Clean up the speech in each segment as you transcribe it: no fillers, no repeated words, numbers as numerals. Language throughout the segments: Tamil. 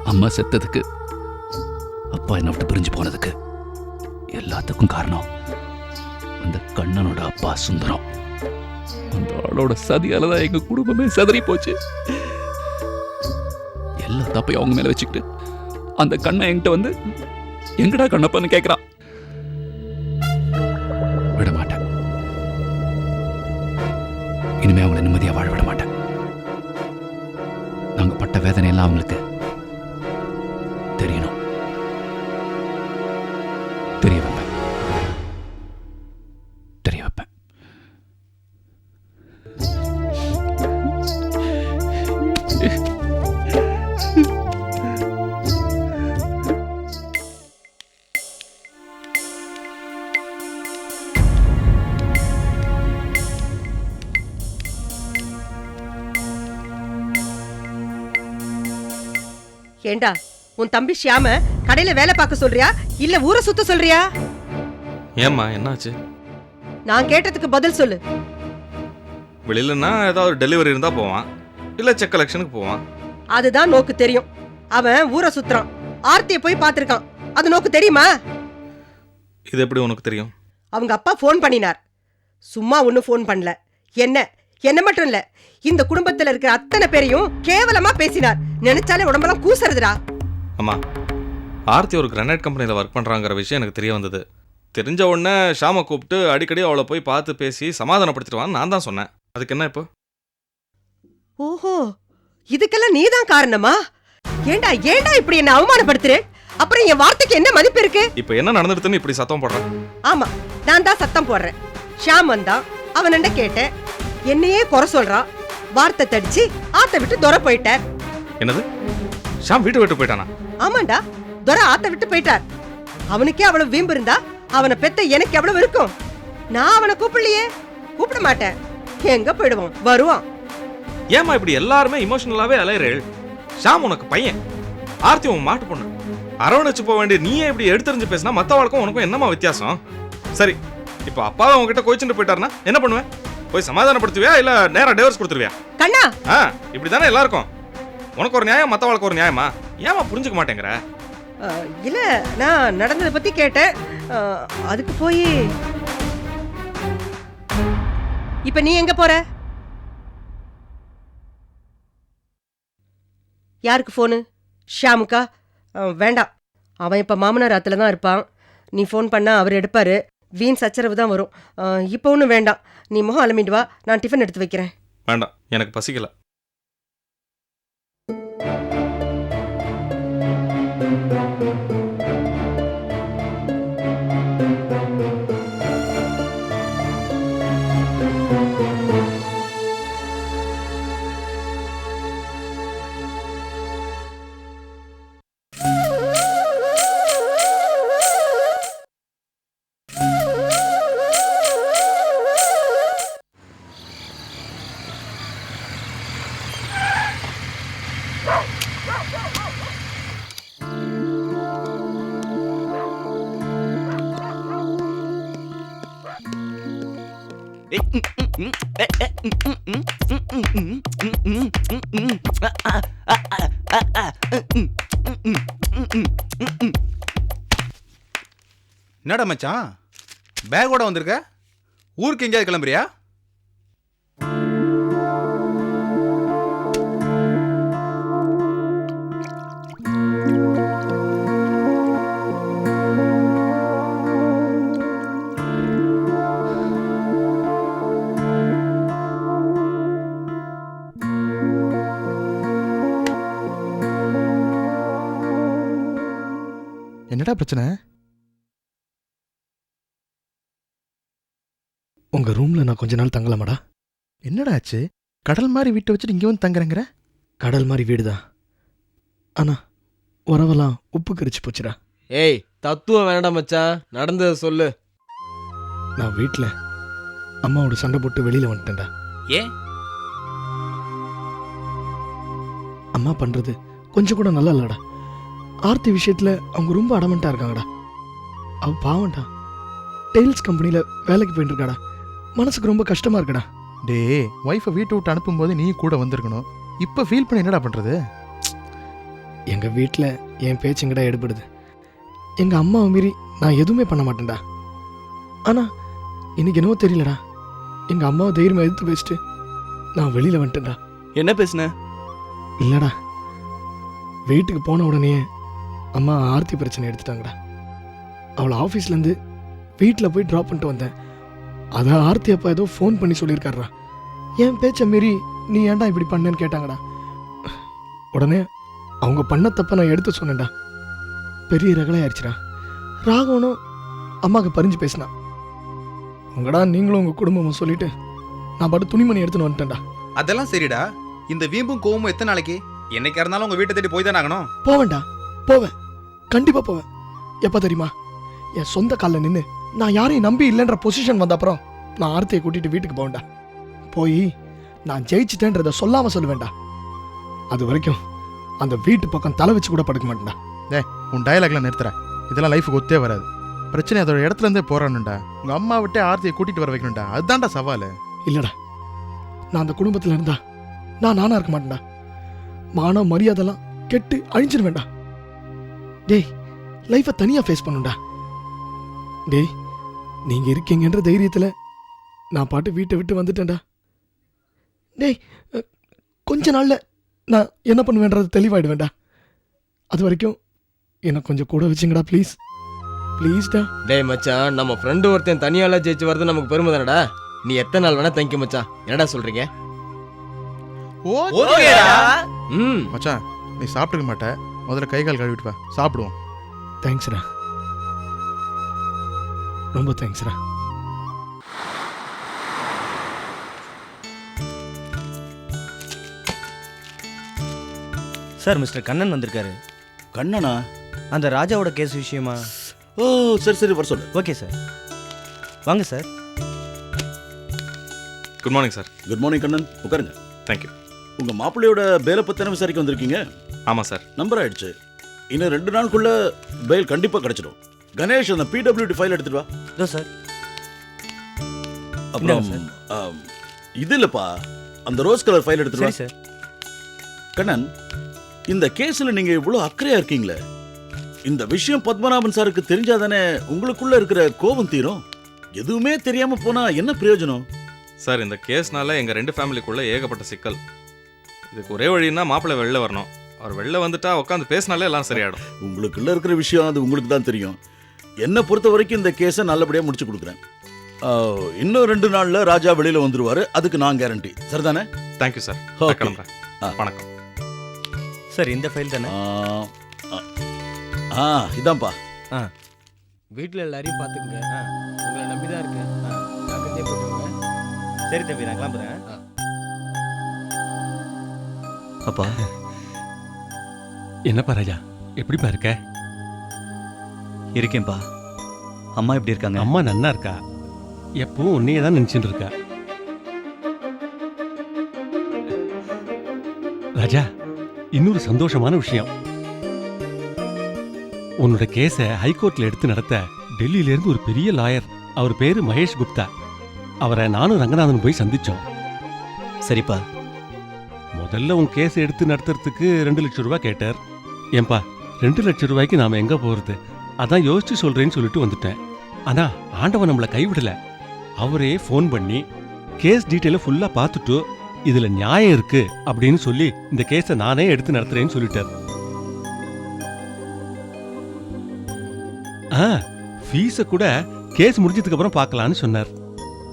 அம்மா செத்ததுக்கு, அப்பா என்னை விட்டு பிரிஞ்சு போனதுக்கு எல்லாத்துக்கும் காரணம் அந்த கண்ணனோட அப்பா சுந்தரம். அந்த ஆளோட சதியால தான் எங்க குடும்பமே சதறி போச்சு. எல்லா தப்பையும் அவங்க மேல வச்சுக்கிட்டு அந்த கண்ணை என்கிட்ட வந்து எங்கடா கண்ணப்பான்னு கேட்கிறான். விட மாட்டேன். இனிமே அவங்களை நிம்மதியா வாழ விட மாட்டேன். நாங்க பட்ட வேதனை எல்லாம் அவங்களுக்கு தெரியணும். தெரிய வைப்பேன். தெரிய வைப்பேன். ஏண்டா, உன் தம்பி ஷியாம கடையில வேலை பார்க்க சொல்றியா இல்ல ஊரை சுத்த சொல்றியா? ஏம்மா என்னாச்சு? நான் கேட்டதுக்கு பதில் சொல்லு. வெளியிலன்னா ஏதாவது டெலிவரி இருந்தா போவான், இல்ல செக் கலெக்ஷனுக்கு போவான். அதுதான் நோக்கு தெரியும். அவன் ஊரை சுத்துறான். ஆர்த்தியை போய் பார்த்திருக்கான். அது நோக்கு தெரியுமா? இது எப்படி உனக்கு தெரியும்? அவங்க அப்பா ஃபோன் பண்ணினார். சும்மா ஒன்னும் ஃபோன் பண்ணல. என்ன மட்டும் இல்ல, இந்த குடும்பத்துல இருக்கிற அத்தனை பேரையும் கேவலமா பேசினார். நினைச்சாலே உடம்பெல்லாம் கூசறதுடா. அம்மா, ஆர்த்தி ஒரு கிரானைட் கம்பெனியில் ஒர்க் பண்ணுறாங்கிற விஷயம் எனக்கு தெரிய வந்தது. தெரிஞ்ச உடனே ஷாமை கூப்பிட்டு அடிக்கடி அவளை போய் பார்த்து பேசி சமாதானப்படுத்திடுவான்னு நான் தான் சொன்னேன். அதுக்கு என்ன இப்போ? ஓஹோ, இதுக்கெல்லாம் நீதான் காரணமா? ஏண்டா இப்படி என்ன அவமானப்படுத்துற? அப்புறம் என் வார்த்தைக்கு என்ன மதிப்பு இருக்கு? இப்போ என்ன நடந்துடுதுன்னு இப்படி சத்தம் போடுறேன்? ஆமா, நான் தான் சத்தம் போடுறேன். ஷாம் வந்தான், அவனண்ட கேட்டேன். என்னையே குறை சொல்றான். வார்த்தை தடிச்சு ஆத்த விட்டு துரை போயிட்டார். என்னது? ஷாம் வீட்டு விட்டு போயிட்டானா? ஆமாண்டா, துரை ஆத்த விட்டு போயிட்டார். அவனுக்கே அவ்வளவு வீம்பு இருந்தா அவனை பெத்த எனக்கு எவ்வளவு இருக்கும்? நான் அவனை கூப்பிடலையே, கூப்பிட மாட்டேன். எங்க போயிடுவான், வருவான். ஏமா இப்படி எல்லாருமே இமோஷனலாவே அலையறேள்? ஷாம் உனக்கு பையன், ஆர்த்தி உன் மாட்டு பொண்ணு. அரவணைச்சு போக வேண்டிய நீயே இப்படி எடுத்துரிஞ்சு பேசினா மத்தவளுக்கும் உனக்கும் என்னமா வித்தியாசம்? சரி, இப்போ அப்பாவை உங்ககிட்ட கோச்சிட்டு போயிட்டாருன்னா என்ன பண்ணுவேன்? போய் சமாதானப்படுத்துவியா இல்ல நேரா டிவோர்ஸ் கொடுத்துருவியா? கண்ணா, இப்படிதானே எல்லாருக்கும். உனக்கு ஒரு நியாயம், மத்தவளுக்கு ஒரு நியாயமா? ஏமா புரிஞ்சுக்க மாட்டேங்கிற? இல்ல, நான் நடந்ததை பத்தி கேட்டேன். அதுக்கு போய் இப்ப நீ எங்க போற? யாருக்கு போனு? ஷாமுக்கா? வேண்டாம், அவன் இப்ப மாமனார் ஆத்துல தான் இருப்பான். நீ ஃபோன் பண்ணா அவர் எடுப்பாரு. வீண் சச்சரவு தான் வரும். இப்போ ஒன்றும் வேண்டாம். நீ முகம் அலமிட்டு வா, நான் டிஃபன் எடுத்து வைக்கிறேன். வேண்டாம், எனக்கு பசிக்கல. என்னடா மச்சான், பேக்கோட வந்திருக்க? ஊருக்கு எங்கேயாவது கிளம்புறியா? என்னடா பிரச்சனை? உங்க ரூம்ல நான் கொஞ்ச நாள் தங்கலாமாடா? என்னடா ஆச்சு? கடல் மாதிரி வீட்டை வச்சுட்டு இங்கே வந்து தங்குறேங்கிற? கடல் மாதிரி வீடுதான், ஆனா உறவெல்லாம் உப்பு கரிச்சு போச்சுடா. ஏய், தத்துவம் வேண்டாம் மச்சான், நடந்ததை சொல்லு. நான் வீட்டுல அம்மாவோட சண்டை போட்டு வெளியில வந்துட்டேன்டா. ஏன்? அம்மா பண்றது கொஞ்சம் கூட நல்லா இல்லடா. ஆர்த்தி விஷயத்துல அவங்க ரொம்ப அடமெண்டா இருக்காங்கடா. அவ பாவம்டா, டெய்ல்ஸ் கம்பெனில வேலைக்கு போயிட்டு இருக்காடா. மனசுக்கு ரொம்ப கஷ்டமா இருக்குடா. டே, ஒய்ஃபை வீட்டை விட்டு அனுப்பும்போது நீ கூட வந்திருக்கணும். இப்போ ஃபீல் பண்ணி என்னடா பண்றது? எங்கள் வீட்டில் என் பேச்சுங்கடா எடுபடுது. எங்கள் அம்மாவை மீறி நான் எதுவுமே பண்ண மாட்டேன்டா. ஆனால் இன்னைக்கு என்னவோ தெரியலடா, எங்கள் அம்மாவை தைரியமாக எடுத்து வச்சுட்டு நான் வெளியில் வந்துட்டேன்டா. என்ன பேசுன? இல்லைடா, வீட்டுக்கு போன உடனே அம்மா ஆர்த்தி பிரச்சனை எடுத்துட்டாங்கடா. அவளை ஆஃபீஸ்லேருந்து வீட்டில் போய் ட்ராப் பண்ணிட்டு வந்தேன். அதை ஆர்த்தி அப்பா ஏதோ ஃபோன் பண்ணி சொல்லியிருக்காருடா. என் பேச்சை மீறி நீ ஏன்டா இப்படி பண்ணேன்னு கேட்டாங்கடா. உடனே அவங்க பண்ண தப்ப நான் எடுத்து சொன்னேன்டா. பெரிய ரகலை ஆயிடுச்சுடா. ராகவனும் அம்மாவுக்கு பறிஞ்சு பேசினான். உங்கடா நீங்களும் உங்கள் குடும்பமும் சொல்லிட்டு நான் பாட்டு துணிமணி எடுத்துன்னு வந்துட்டேன்டா. அதெல்லாம் சரிடா. இந்த வீம்பும் கோவமும் எத்தனை நாளைக்கு? என்னைக்கா இருந்தாலும் உங்க வீட்டை தேடி போய் தானே ஆகணும். போவேன்டா, போவேன், கண்டிப்பாக போவேன். எப்போ தெரியுமா? என் சொந்த காலில் நின்று நான் யாரையும் நம்பி இல்லைன்ற பொசிஷன் வந்த அப்புறம் நான் ஆர்த்தியை கூட்டிகிட்டு வீட்டுக்கு போவேன்டா. போய் நான் ஜெயிச்சிட்டேன்றதை சொல்லாமல் சொல்லுவேன்டா. அது வரைக்கும் அந்த வீட்டு பக்கம் தலை வச்சு கூட படுக்க மாட்டேன்டா. உன் டயலாக்லாம் நிறுத்துற. இதெல்லாம் லைஃபுக்கு ஒத்தே வராது. பிரச்சனை அதோட இடத்துல இருந்தே போறானுண்டா. உங்க அம்மா விட்டே ஆர்த்தியை கூட்டிட்டு வர வைக்கணும்டா. அதுதான்டா சவால். இல்லைடா, நான் அந்த குடும்பத்தில் இருந்தா நானா இருக்க மாட்டேன்டா. மானம் மரியாதைலாம் கெட்டு அழிஞ்சிருவேன்டா. டேய், லைஃப்பை தனியாக ஃபேஸ் பண்ணுண்டா. டேய், நீங்கள் இருக்கீங்கன்ற தைரியத்தில் நான் பாட்டு வீட்டை விட்டு வந்துட்டேன்டா. டேய், கொஞ்ச நாளில் நான் என்ன பண்ணுவேன்றது தெளிவாயிடுவேன்டா. அது வரைக்கும் என்னை கொஞ்சம் கூட வச்சுங்கடா ப்ளீஸ். ப்ளீஸ்டா. டேய் மச்சான், நம்ம ஃப்ரெண்டு ஒருத்தன் தனியாலாம் ஜெயிச்சு வரது நமக்கு பெருமை தானடா. நீ எத்தனை நாள் வேணா தங்கி மச்சான். என்னடா சொல்றீங்க? ம் மச்சான், நீ சாப்பிட்டுக்க மாட்ட. முதல்ல கை கால் கழுவிட்டு வா, சாப்பிடுவோம். தேங்க்ஸ்டா, ரொம்ப தேங்க்ஸ்டா. சார், மிஸ்டர் கண்ணன் வந்திருக்காரு. கண்ணனா? அந்த ராஜாவோட கேஸ் விஷயமா? ஓ, சரி சரி, வர சொல்லு. ஓகே சார், வாங்க sir. Good morning sir. Good morning Kannan, உட்காருங்க. தேங்க்யூ. உங்க மாப்பிள்ளையோட பேலை பத்தின விசாரிக்க வந்திருக்கீங்க? ஆமாம் சார். நம்பர் ஆயிடுச்சு. இன்னும் 2 நாளுக்குள்ள பெயில் கண்டிப்பா கிடைச்சிடும். கணேஷ், அந்த PWD ஃபைல் எடுத்துட்டு வா. இதோ சார். அப்புறம் இது இல்லப்பா, அந்த ரோஸ் கலர் ஃபைல் எடுத்துட்டு சரி வா. சார். கண்ணன், இந்த கேஸ்ல நீங்க இவ்வளவு அக்கறையா இருக்கீங்களே, இந்த விஷயம் பத்மநாபன் சாருக்கு தெரிஞ்சாதானே உங்களுக்குள்ள இருக்கிற கோபம் தீரும். எதுவுமே தெரியாம போனா என்ன பிரயோஜனம்? சார், இந்த கேஸ்னால எங்கள் 2 ஃபேமிலிக்குள்ள ஏகப்பட்ட சிக்கல். இதுக்கு ஒரே வழின்னா மாப்பிள்ளை வெளில வரணும். அவர் வெளில வந்துட்டா உட்காந்து பேசினாலே எல்லாம் சரியாயிடும். உங்களுக்குள்ள இருக்கிற விஷயம் அது உங்களுக்கு தான் தெரியும். என்னை பொறுத்த வரைக்கும் இந்த கேஸை நல்லபடியாக முடிச்சு கொடுக்குறேன். இன்னும் 2 நாள்ல ராஜா வெளியில வந்துருவாரு. அதுக்கு நான் கேரண்டி. சரிதானே? Thank you sir. Okay. கிளம்புறேன். வணக்கம் சார், இந்த ஃபைல் தானே? இதான்ப்பா. வீட்டில் எல்லாரையும் பார்த்துக்குங்க. உங்களை நம்பி தான் இருக்கேன். ஜாக்கிரதையா போயிட்டு வாங்க. சரி தம்பி, நான் கிளம்புறேன். அப்பா, என்னப்பா ராஜா, எப்படிப்பா இருக்க? இருக்கேன்பா. அம்மா எப்படி இருக்காங்க? அம்மா நன்னா இருக்கா. எப்பவும் உன்னையே தான் நினைச்சுட்டு இருக்கா. ராஜா, இன்னொரு சந்தோஷமான விஷயம். உன்னோட கேஸை ஹைகோர்ட்ல எடுத்து நடத்த டெல்லியில இருந்து ஒரு பெரிய லாயர், அவர் பேரு மகேஷ் குப்தா, அவரை நானும் ரங்கநாதன் போய் சந்திச்சோம். சரிப்பா. முதல்ல உன் கேஸ் எடுத்து நடத்துறதுக்கு 2 லட்சம் ரூபாய் கேட்டார். ஏன்பா, 2 லட்சம் ரூபாய்க்கு நாம எங்க போறது? அதான் யோசிச்சு சொல்றேன்னு சொல்லிட்டு வந்துட்டேன். ஆனா ஆண்டவன் நம்மளை கைவிடல. அவரே ஃபோன் பண்ணி கேஸ் டீட்டெயில ஃபுல்லா பார்த்துட்டு இதுல நியாயம் இருக்கு அப்படின்னு சொல்லி இந்த கேஸை நானே எடுத்து நடத்துறேன்னு சொல்லிட்டார். ஃபீஸ கூட கேஸ் முடிஞ்சதுக்கு அப்புறம் பார்க்கலான்னு சொன்னார்.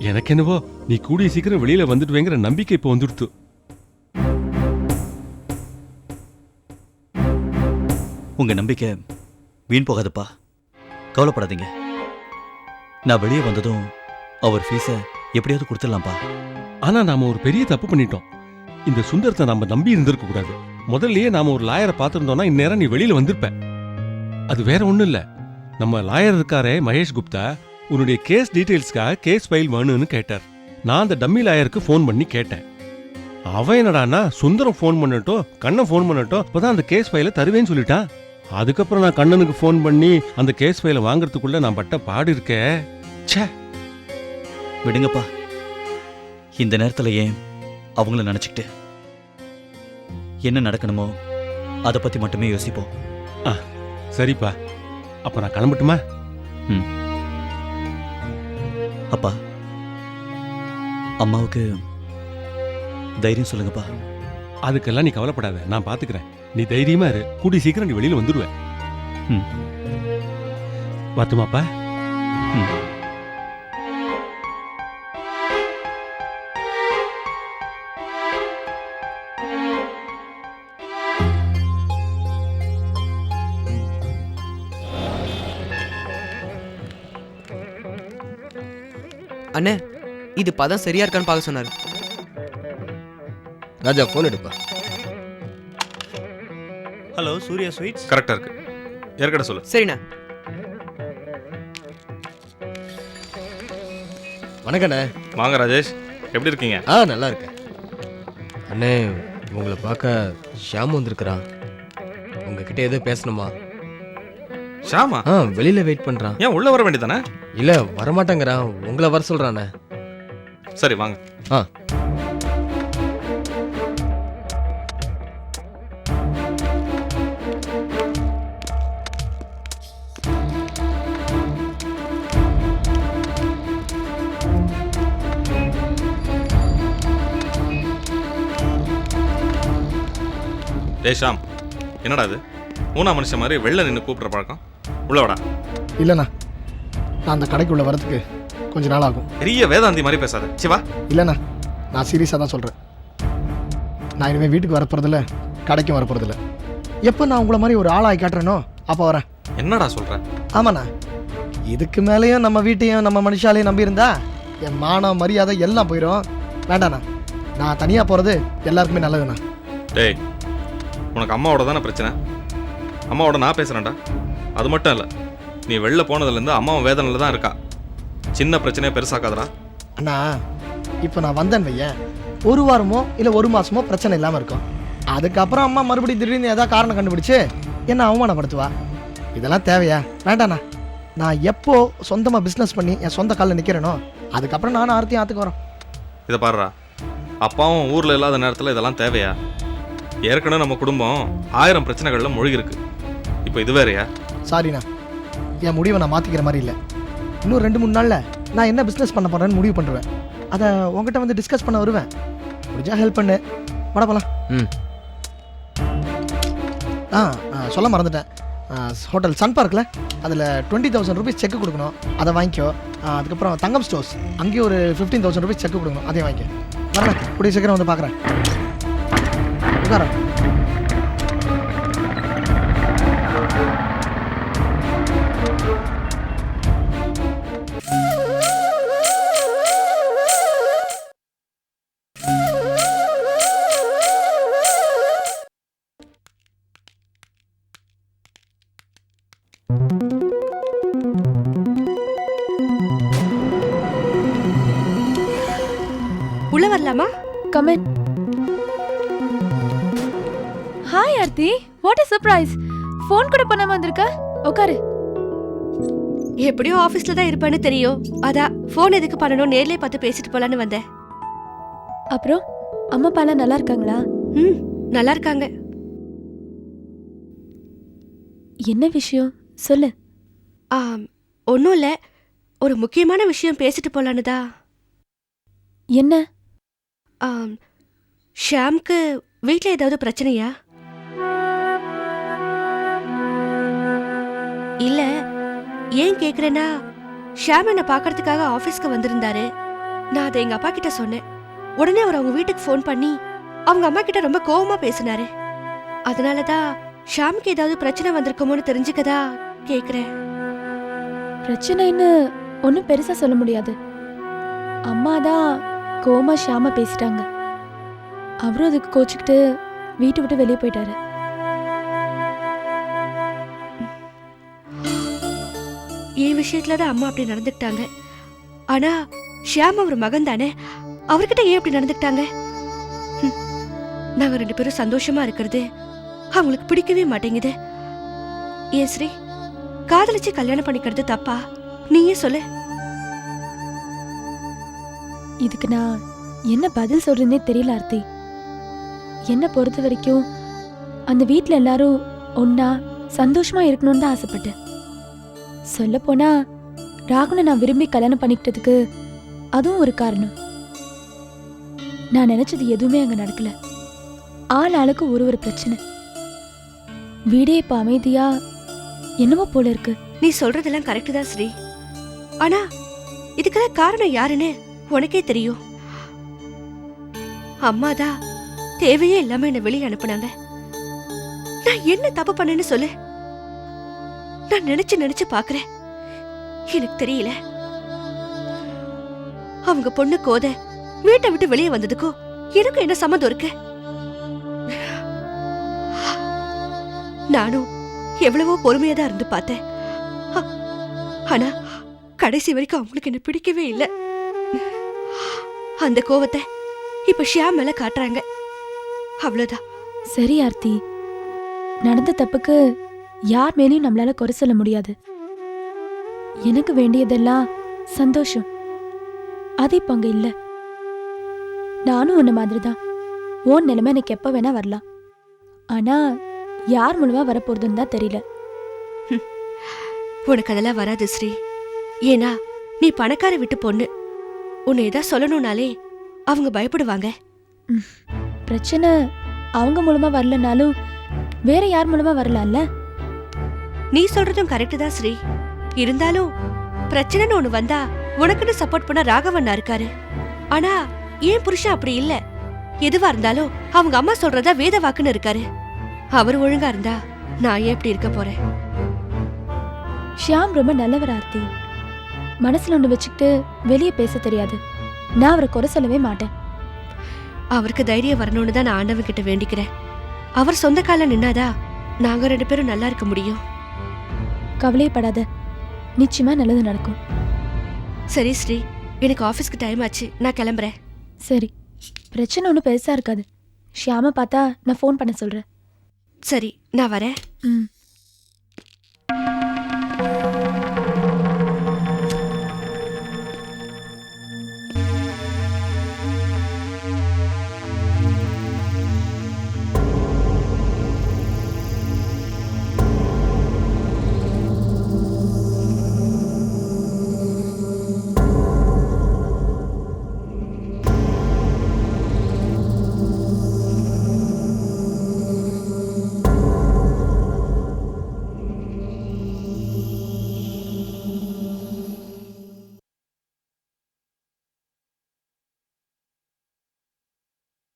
எனக்கு என்னவோ நீ கூடிய சீக்கிரம் வெளியில வந்துடுவேங்கிற நம்பிக்கை இப்போ வந்துடுத்து. உங்க நம்பிக்கை வீண் போகாதப்பா, கவலைப்படாதீங்க. நான் வெளியே வந்ததும் அவர் ஃபீஸை எப்படியாவது கொடுத்துடலாம்ப்பா. ஆனா நாம ஒரு பெரிய தப்பு பண்ணிட்டோம். இந்த சுந்தரத்தை நாம நம்பி இருந்திருக்க கூடாது. முதல்லயே நாம ஒரு லாயரை பார்த்திருந்தோம்னா இந்நேரம் நீ வெளியில வந்திருப்ப. அது வேற ஒண்ணும் இல்ல. நம்ம லாயர் இருக்காரே மகேஷ் குப்தா, உன்னுடைய கேஸ் டீடைல்ஸ்க்காக கேஸ் ஃபைல் வேணும்னு கேட்டார். நான் அந்த டம்மி லாயருக்கு ஃபோன் பண்ணி கேட்டேன். அவன் என்னடானா, சுந்தரம் ஃபோன் பண்ணட்டும், கண்ணன் ஃபோன் பண்ணட்டும், அப்பதான் அந்த கேஸ் ஃபைலை தருவேன்னு சொல்லிட்டான். அதுக்கப்புறம் நான் கண்ணனுக்கு ஃபோன் பண்ணி அந்த கேஸ் ஃபைலை வாங்கறதுக்குள்ள நான் பட்ட பாடு இருக்கே. ச்சே, விடுங்கப்பா. இந்த நேரத்துல ஏன் அவங்கள நினைச்சுக்கிட்டு என்ன நடக்கணுமோ அதை பத்தி மட்டுமே யோசிப்போம். சரிப்பா, அப்ப நான் கிளம்பட்டுமா? அப்பா, அம்மாவுக்கு தைரியம் சொல்லுங்கப்பா. அதுக்கெல்லாம் நீ கவலைப்படாத, நான் பாத்துக்கிறேன். நீ தைரியமா இரு, கூடி சீக்கிரம் நீ வெளியில வந்துடுவேன். வரட்டுமாப்பா? அண்ணே, இது பதம் சரியா இருக்கான்னு பார்க்க சொன்னாரு. ராஜா போன் எடுப்பா. Hello, Surya sweets. கரெக்டா இருக்கு, ஏற்கனவே சொல்லு. சரிண்ணா. வணக்கண்ணே. வாங்க ராஜேஷ், எப்படி இருக்கீங்க? நல்லா இருக்கேன் அண்ணே. உங்களை பார்க்க ஷியாம் வந்திருக்கிறான். உங்ககிட்ட எதுவும் பேசணுமா? ஷாமா? வெளியில வெயிட் பண்றான். ஏன் உள்ள வர வேண்டியதானே? இல்ல வரமாட்டேங்கிறான், உங்களை வர சொல்றானே. சரி வாங்க. டேய் ஷாம், என்னடா இது மூணா மனுஷன் மாதிரி வெளில நின்று கூப்பிட்ற பழக்கம்? உள்ளவாடா. இல்லைண்ணா, நான் அந்த கடைக்குள்ளே வரதுக்கு கொஞ்சம் நாள் ஆகும். பெரிய வேதாந்தி மாதிரி பேசாத சிவா. இல்லைண்ணா, நான் சீரியஸாக தான் சொல்கிறேன். நான் இனிமேல் வீட்டுக்கு வரப்போறதில்ல, கடைக்கும் வரப்போறதில்ல. எப்போ நான் உங்களை மாதிரி ஒரு ஆளாகி காட்டுறேனோ அப்போ வரேன். என்னடா சொல்ற? ஆமாண்ணா, இதுக்கு மேலேயும் நம்ம வீட்டையும் நம்ம மனுஷாலையும் நம்பியிருந்தா என் மானம் மரியாதை எல்லாம் போயிடும். வேண்டாண்ணா, நான் தனியாக போகிறது எல்லாருக்குமே நல்லதுண்ணா. டேய், உனக்கு அம்மாவோட தானே பிரச்சனை? அம்மாவோட நான் பேசுகிறேன்டா. அது மட்டும் இல்லை, நீ வெளில போனதுலேருந்து அம்மாவும் வேதனையில் தான் இருக்கா. சின்ன பிரச்சனையை பெருசாக்காதடா. அண்ணா, இப்போ நான் வந்தேன் வையேன், ஒரு வாரமோ இல்லை ஒரு மாதமோ பிரச்சனை இல்லாமல் இருக்கும். அதுக்கப்புறம் அம்மா மறுபடியும் திடீர்னு ஏதாவது காரணம் கண்டுபிடிச்சு என்ன அவமானப்படுத்துவா. இதெல்லாம் தேவையா? வேண்டாண்ணா, நான் எப்போ சொந்தமாக பிஸ்னஸ் பண்ணி என் சொந்த காலில் நிற்கிறேனோ அதுக்கப்புறம் நானும் ஆர்த்தியும் ஆற்றுக்கு வரோம். இதை பாருடா, அப்பாவும் ஊரில் இல்லாத நேரத்தில் இதெல்லாம் தேவையா? ஏற்கனவே நம்ம குடும்பம் 1000 பிரச்சனைகளில் மூழ்கி இருக்கு. இப்போ இது வேறையா? சாரிண்ணா, என் முடிவை நான் மாற்றிக்கிற மாதிரி இல்லை. இன்னும் 2-3 நாளில் நான் என்ன பிஸ்னஸ் பண்ண போகிறேன்னு முடிவு பண்ணுவேன். அதை உங்ககிட்ட வந்து டிஸ்கஸ் பண்ண வருவேன். முடிஞ்சா ஹெல்ப் பண்ணு. வட போகலாம். சொல்ல மறந்துட்டேன். ஹோட்டல் சன் பார்க்கில் அதில் 20,000 rupees செக்கு கொடுக்கணும், அதை வாங்கிக்கோ. அதுக்கப்புறம் தங்கம் ஸ்டோர்ஸ், அங்கேயும் ஒரு 15,000 rupees செக்கு கொடுக்கணும், அதையும் வாங்கிக்கோ. வரேன், கூடிய சீக்கிரம் வந்து பார்க்குறேன். உட்காரேன். உள்ள வரலாமா? Come in. Hi Aarthi, what a surprise. Phone கூட பண்ணாம வந்திருக்க. உட்காரு. எப்படியோ ஆபீஸ்ல தான் இருப்பேன்னு தெரியும், அதான் ஃபோன் எதுக்கு பண்ணணும், நேர்லயே பார்த்து பேசிட்டு போலான்னு வந்தேன். அப்புறம் அம்மா அப்பாலாம் நல்லா இருக்காங்களா? நல்லா இருக்காங்க. என்ன விஷயம் சொல்லு. ஒன்றும் இல்லை, ஒரு முக்கியமான விஷயம் பேசிட்டு போலான்னு தான். என்ன? ஷாம்க்கு வீட்டில் ஏதாவது பிரச்சனையா? இல்ல, ஏன் கேக்குறேன்னா, ஷாம் என்னை பார்க்கறதுக்காக ஆஃபீஸ்க்கு வந்திருந்தாரு. நான் அதை எங்க அப்பா கிட்ட சொன்னேன். உடனே அவர் அவங்க வீட்டுக்கு ஃபோன் பண்ணி அவங்க அம்மா கிட்ட ரொம்ப கோவமா பேசினாரு. அதனாலதான் ஷாமுக்கு ஏதாவது பிரச்சனை வந்திருக்குமோன்னு தெரிஞ்சுக்கதா கேக்குறேன். பிரச்சனைன்னு ஒன்றும் பெருசா சொல்ல முடியாது. அம்மா தான் கோமா ஷாம பேசிட்டாங்க. அவரும் அதுக்கு கோச்சுக்கிட்டு வீட்டை விட்டு வெளியே போயிட்டாரு. என் விஷயத்துலதான் அம்மா அப்படி நடந்துக்கிட்டாங்க. ஆனா ஷியாம் அவர் மகன் தானே, அவர்கிட்ட ஏன் அப்படி நடந்துக்கிட்டாங்க? நாங்க 2 பேரும் சந்தோஷமா இருக்கிறது அவங்களுக்கு பிடிக்கவே மாட்டேங்குது. ஏன் ஸ்ரீ, காதலிச்சு கல்யாணம் பண்ணிக்கிறது தப்பா? நீயே சொல்லு. இதுக்கு நான் என்ன பதில் சொல்றேன்னே தெரியல ஆர்த்தி. என்ன பொறுத்த வரைக்கும் அந்த வீட்டில் எல்லாரும் ஒன்னா சந்தோஷமா இருக்கணும்னு தான் ஆசைப்பட்டேன். சொல்லப்போனா ராகுனை நான் விரும்பி கல்யாணம் பண்ணிக்கிட்டதுக்கு அதுவும் ஒரு காரணம். நான் நினைச்சது எதுவுமே அங்க நடக்கல. ஆளுக்கு ஒரு பிரச்சனை. வீடே இப்ப அமைதியா என்னவோ போல இருக்கு. நீ சொல்றதெல்லாம் கரெக்ட் தான் ஸ்ரீ. ஆனா இதுக்கெல்லாம் காரணம் யாருன்னு உனக்கே தெரியும். அம்மாதான் தேவையே இல்லாம என்ன வெளியே அனுப்புனாங்க. நான் என்ன தப்பு பண்ணேன்னு சொல்லு. நான் நினைச்சு பாக்குறேன், எனக்கு தெரியல. அவங்க பொண்ணு கோதை வீட்டை விட்டு வெளியே வந்ததுக்கோ எனக்கு என்ன சம்மந்தம் இருக்கு? நானும் எவ்வளவோ பொறுமையா தான் இருந்து பார்த்தேன். ஆனா கடைசி வரைக்கும் அவங்களுக்கு என்ன பிடிக்கவே இல்லை. அந்த கோவத்தை இப்ப ஷியாம் மேல காட்டுறாங்க. அவ்வளவுதான். சரி ஆர்த்தி, நடந்த தப்புக்கு யார் மேலேயும் நம்மளால குறை சொல்ல முடியாது. எனக்கு வேண்டியதெல்லாம் சந்தோஷம். அது இப்ப அங்க இல்ல. நானும் உன்ன மாதிரிதான். உன் நிலைமை எனக்கு எப்ப வேணா வரலாம். ஆனா யார் மூலமா வரப்போறதுன்னு தான் தெரியல. உனக்கு அதெல்லாம் வராது ஸ்ரீ. ஏன்னா நீ பணக்கார விட்டு பொண்ணு. உன்னை ஏதாவது சொல்லணும்னாலே அவங்க பயப்படுவாங்க. பிரச்சனை அவங்க மூலமா வரலனாலும் வேற யார் மூலமா வரலாம்ல? நீ சொல்றதும் கரெக்ட் தான் ஸ்ரீ. இருந்தாலும் பிரச்சனைன்னு ஒண்ணு வந்தா உனக்குன்னு சப்போர்ட் பண்ண ராகவண்ணா இருக்காரு. ஆனா ஏன் புருஷன் அப்படி இல்ல. எதுவா இருந்தாலும் அவங்க அம்மா சொல்றதா வேத வாக்குன்னு இருக்காரு. அவர் ஒழுங்கா இருந்தா நான் ஏன் இப்படி இருக்க போறேன்? ஷியாம் ரொம்ப நல்லவர் ஆர்த்தி. மனசுல ஒண்ணு வச்சுக்கிட்டு வெளியே பேச தெரியாது. நான் அவரை குறை சொல்லவே மாட்டேன். அவருக்கு தைரியம் வரணும்னு தான் நான் ஆண்டவன் கிட்ட வேண்டிக்கிறேன். அவர் சொந்த கால நின்னாதா நாங்க 2 பேரும் நல்லா இருக்க முடியும். கவலையப்படாத, நிச்சயமா நல்லது நடக்கும். சரி ஸ்ரீ, எனக்கு ஆபீஸ்க்கு டைம் ஆச்சு, நான் கிளம்புறேன். சரி, பிரச்சனை ஒன்றும் பெருசா இருக்காது. ஷியாம பார்த்தா நான் ஃபோன் பண்ண சொல்றேன். சரி, நான் வரேன். ம்.